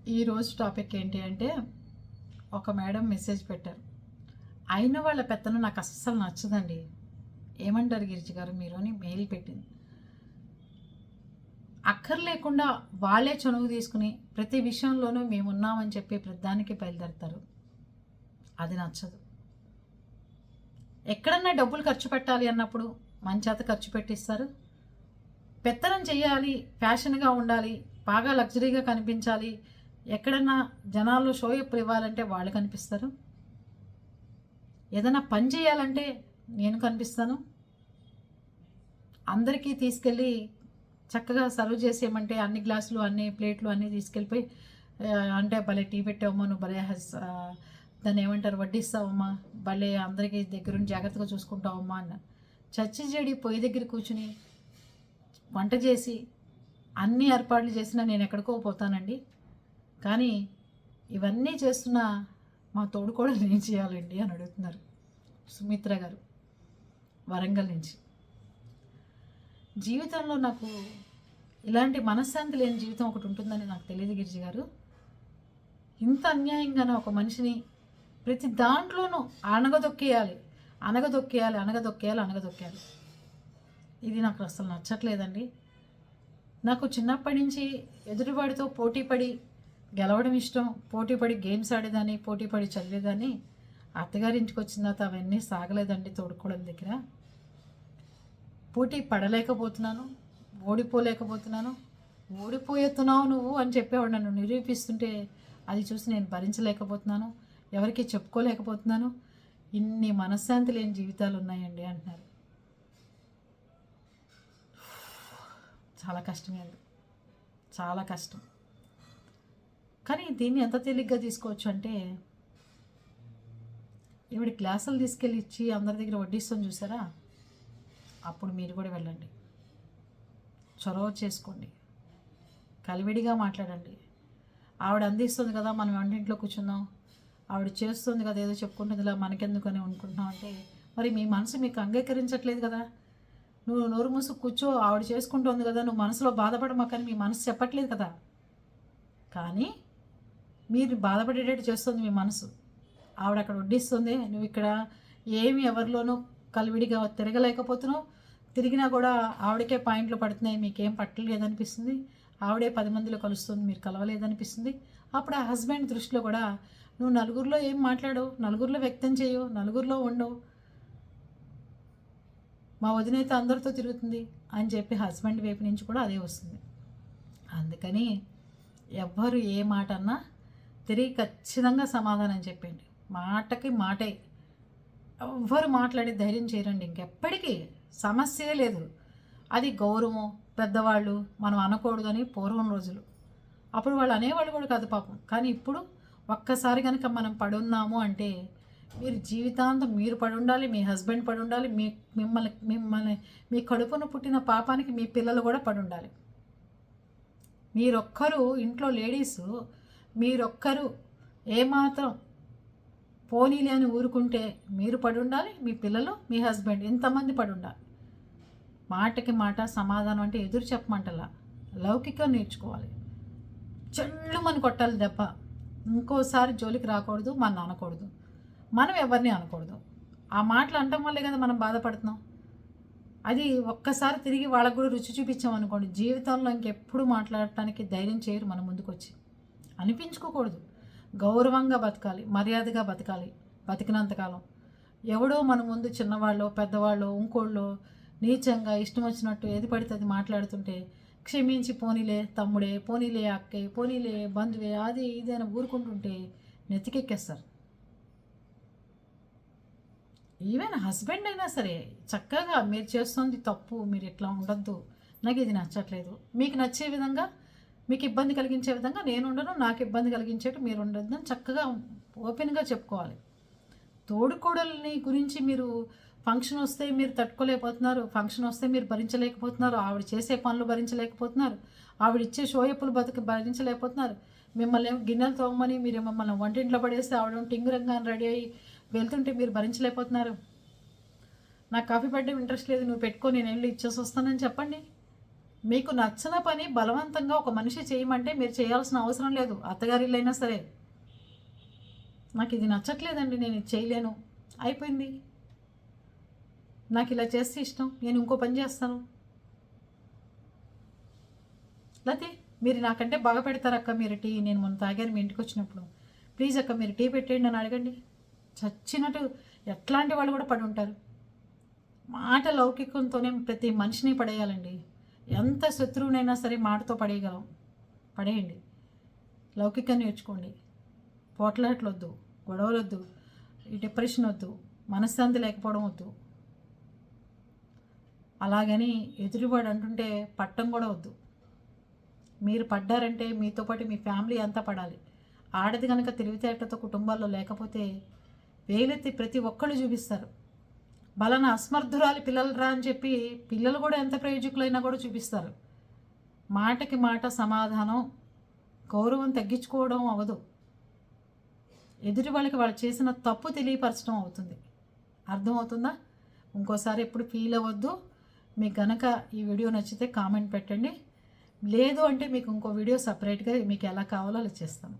ఈరోజు టాపిక్ ఏంటి అంటే ఒక మేడం మెసేజ్ పెట్టారు. అయిన వాళ్ళ పెత్తనం నాకు అస్సలు నచ్చదండి. ఏమంటారు గిరిజ గారు మీరు అని మెయిల్ పెట్టింది. అక్కర్లేకుండా వాళ్ళే చనువు తీసుకుని ప్రతి విషయంలోనూ మేమున్నామని చెప్పి ప్రతిదానికి బయలుదేరుతారు. అది నచ్చదు. ఎక్కడన్నా డబ్బులు ఖర్చు పెట్టాలి అన్నప్పుడు మన చేత ఖర్చు పెట్టిస్తారు. పెత్తనం చేయాలి, ఫ్యాషన్గా ఉండాలి, బాగా లగ్జరీగా కనిపించాలి, ఎక్కడన్నా జనాల్లో షో ఎప్పుడు ఇవ్వాలంటే వాళ్ళు కనిపిస్తారు. ఏదైనా పని చేయాలంటే నేను కనిపిస్తాను. అందరికీ తీసుకెళ్ళి చక్కగా సర్వ్ చేసేయమంటే అన్ని గ్లాసులు అన్ని ప్లేట్లు అన్నీ తీసుకెళ్ళిపోయి అంటే భలే టీ పెట్టావమ్మా, నువ్వు భలే దాన్ని ఏమంటారు వడ్డిస్తావమ్మా, భలే అందరికీ దగ్గరుండి జాగ్రత్తగా చూసుకుంటావమ్మా అన్న. చచ్చి చెడి పొయ్యి దగ్గర కూర్చుని వంట చేసి అన్ని ఏర్పాట్లు చేసినా నేను ఎక్కడికో పోతానండి. కానీ ఇవన్నీ చేస్తున్న మా తోడుకోడలు ఏం చేయాలండి అని అడుగుతున్నారు సుమిత్ర గారు వరంగల్ నుంచి. జీవితంలో నాకు ఇలాంటి మనశ్శాంతి లేని జీవితం ఒకటి ఉంటుందని నాకు తెలియదు గిరిజ గారు. ఇంత అన్యాయంగానే ఒక మనిషిని ప్రతి దాంట్లోనూ అణగదొక్కేయాలి అణగదొక్కేయాలి అణగదొక్కేయాలి అణగదొక్కేయాలి. ఇది నాకు అసలు నచ్చట్లేదండి. నాకు చిన్నప్పటి నుంచి ఎదుటివాడితో పోటీపడి గెలవడం ఇష్టం. పోటీపడి గేమ్స్ ఆడేదాన్ని, పోటీపడి చదివేదాన్ని. అత్తగారింటికి వచ్చిన తర్వాత అవన్నీ సాగలేదండి. తోడుకోవడం దగ్గర పోటీ పడలేకపోతున్నాను, ఓడిపోలేకపోతున్నాను. ఓడిపోయేస్తున్నావు నువ్వు అని చెప్పేవాడు నన్ను నిరూపిస్తుంటే అది చూసి నేను భరించలేకపోతున్నాను, ఎవరికి చెప్పుకోలేకపోతున్నాను. ఇన్ని మనశ్శాంతి లేని జీవితాలు ఉన్నాయండి అంటున్నారు. చాలా కష్టమే అండి, చాలా కష్టం. కానీ దీన్ని ఎంత తేలిగ్గా తీసుకోవచ్చు అంటే, ఈవిడ గ్లాసులు తీసుకెళ్ళి ఇచ్చి అందరి దగ్గర వడ్డిస్తాం చూసారా, అప్పుడు మీరు కూడా వెళ్ళండి, చొరవ చేసుకోండి, కలివిడిగా మాట్లాడండి. ఆవిడ అందిస్తుంది కదా, మనం వంటింట్లో కూర్చుందాం, ఆవిడ చేస్తుంది కదా, ఏదో చెప్పుకుంటుంది ఇలా మనకెందుకని అనుకుంటున్నాం అంటే, మరి మీ మనసు మీకు అంగీకరించట్లేదు కదా. నువ్వు నోరు మూసు కూర్చో, ఆవిడ చేసుకుంటుంది కదా, నువ్వు మనసులో బాధపడమాకని మీ మనసు చెప్పట్లేదు కదా. కానీ మీరు బాధపడేటట్టు చేస్తుంది మీ మనసు. ఆవిడ అక్కడ వడ్డిస్తుంది, నువ్వు ఇక్కడ ఏమి ఎవరిలోనూ కలివిడిగా తిరగలేకపోతున్నావు. తిరిగినా కూడా ఆవిడకే పాయింట్లు పడుతున్నాయి, మీకేం పట్టలేదనిపిస్తుంది. ఆవిడే 10 మందిలో కలుస్తుంది, మీరు కలవలేదనిపిస్తుంది. అప్పుడు ఆ హస్బెండ్ దృష్టిలో కూడా నువ్వు నలుగురిలో ఏం మాట్లాడవు, నలుగురిలో వ్యక్తం చేయవు, నలుగురిలో ఉండవు, మా వదినైతే అందరితో తిరుగుతుంది అని చెప్పి హస్బెండ్ వైపు నుంచి కూడా అదే వస్తుంది. అందుకని ఎవ్వరు ఏ మాట అన్నా తిరిగి ఖచ్చితంగా సమాధానం చెప్పండి. మాటకి మాటే. ఎవ్వరు మాట్లాడే ధైర్యం చేయరండి ఇంకెప్పటికీ. సమస్యే లేదు. అది గౌరవం, పెద్దవాళ్ళు మనం అనకూడదని పూర్వం రోజులు. అప్పుడు వాళ్ళు అనేవాళ్ళు కూడా కాదు పాపం. కానీ ఇప్పుడు ఒక్కసారి కనుక మనం పడున్నాము అంటే మీరు జీవితాంతం మీరు పడి ఉండాలి, మీ హస్బెండ్ పడి ఉండాలి, మిమ్మల్ని మీ కడుపున పుట్టిన పాపానికి మీ పిల్లలు కూడా పడి ఉండాలి. మీరొక్కరు ఇంట్లో లేడీసు మీరొక్కరు ఏమాత్రం పోనీలే అని ఊరుకుంటే మీరు పడి ఉండాలి, మీ పిల్లలు, మీ హస్బెండ్ ఇంతమంది పడి ఉండాలి. మాటకి మాట సమాధానం అంటే ఎదురు చెప్పమంటలా, లౌకికం నేర్చుకోవాలి. చెల్లు మన కొట్టాలి దెబ్బ. ఇంకోసారి జోలికి రాకూడదు, మన అనకూడదు, మనం ఎవరిని అనకూడదు. ఆ మాటలు అనటం వల్లే కదా మనం బాధపడుతున్నాం. అది ఒక్కసారి తిరిగి వాళ్ళకు కూడా రుచి చూపించామనుకోండి, జీవితంలో ఇంకెప్పుడు మాట్లాడటానికి ధైర్యం చేయరు మన ముందుకు వచ్చి. అనిపించుకోకూడదు. గౌరవంగా బతకాలి, మర్యాదగా బతకాలి. బతికినంతకాలం ఎవడో మన ముందు చిన్నవాళ్ళు, పెద్దవాళ్ళు, ఇంకోళ్ళు నీచంగా ఇష్టం వచ్చినట్టు ఏది పడితే అది మాట్లాడుతుంటే క్షమించి పోనీలే తమ్ముడే, పోనీలే అక్కే, పోనీలే బంధువే, అది ఇదేనా ఊరుకుంటుంటే నెత్తికెక్కేస్తారు. ఈవెన్ హస్బెండ్ అయినా సరే చక్కగా మీరు చేస్తుంది తప్పు, మీరు ఇట్లా ఉండొద్దు, నాకు ఇది నచ్చట్లేదు, మీకు నచ్చే విధంగా, మీకు ఇబ్బంది కలిగించే విధంగా నేను ఉండను, నాకు ఇబ్బంది కలిగించేట్టు మీరు ఉండొద్దు అని చక్కగా ఓపెన్గా చెప్పుకోవాలి. తోడుకోడల్ని గురించి మీరు ఫంక్షన్ వస్తే మీరు తట్టుకోలేకపోతున్నారు, ఫంక్షన్ వస్తే మీరు భరించలేకపోతున్నారు, ఆవిడ చేసే పనులు భరించలేకపోతున్నారు, ఆవిడ ఇచ్చే షోయప్పులు భరించలేకపోతున్నారు, మిమ్మల్ని గిన్నెలు తోమని మీరు మమ్మల్ని వంటింట్లో పడేస్తే ఆవిడ టింగురంగా రెడీ అయ్యి వెళ్తుంటే మీరు భరించలేకపోతున్నారు. నాకు కాఫీ పడ్డం ఇంట్రెస్ట్ లేదు, నువ్వు పెట్టుకో, నేను వెళ్ళి ఇచ్చేసి వస్తానని చెప్పండి. మీకు నచ్చిన పని బలవంతంగా ఒక మనిషి చేయమంటే మీరు చేయాల్సిన అవసరం లేదు. అత్తగారిల్లైనా సరే, నాకు ఇది నచ్చట్లేదండి, నేను ఇది చేయలేను, అయిపోయింది. నాకు ఇలా చేస్తే ఇష్టం, నేను ఇంకో పని చేస్తాను. లేకపోతే మీరు నాకంటే బాగా పెడతారక్క మీరు టీ, నేను మొన్న తాగాను మీ ఇంటికి వచ్చినప్పుడు, ప్లీజ్ అక్క మీరు టీ పెట్టేయండి అని అడగండి. చచ్చినట్టు ఎట్లాంటి వాళ్ళు కూడా పడి ఉంటారు. మాట లౌకికంతోనే ప్రతి మనిషిని పడేయాలండి. ఎంత శత్రువునైనా సరే మాటతో పడేయగలం. పడేయండి. లౌకికం నేర్చుకోండి. పోట్లాట్లు వద్దు, గొడవలు వద్దు, ఈ డిప్రెషన్ వద్దు, మనశ్శాంతి లేకపోవడం వద్దు. అలాగని ఎదురువాడు అంటుంటే పట్టం కూడా వద్దు. మీరు పడ్డారంటే మీతో పాటు మీ ఫ్యామిలీ అంతా పడాలి. ఆడది కనుక తెలివితేటలతో కుటుంబాల్లో లేకపోతే వేలెత్తి ప్రతి ఒక్కళ్ళు చూపిస్తారు. బలన అస్మర్థురాలి పిల్లలు రా అని చెప్పి పిల్లలు కూడా ఎంత ప్రయోజకులైనా కూడా చూపిస్తారు. మాటకి మాట సమాధానం, గౌరవం తగ్గించుకోవడం అవ్వదు. ఎదుటి వాళ్ళకి వాళ్ళు చేసిన తప్పు తెలియపరచడం అవుతుంది. అర్థమవుతుందా? ఇంకోసారి ఎప్పుడు ఫీల్ అవ్వద్దు. మీకు కనుక ఈ వీడియో నచ్చితే కామెంట్ పెట్టండి. లేదు అంటే మీకు ఇంకో వీడియో సపరేట్గా మీకు ఎలా కావాలో అలా చేస్తాను.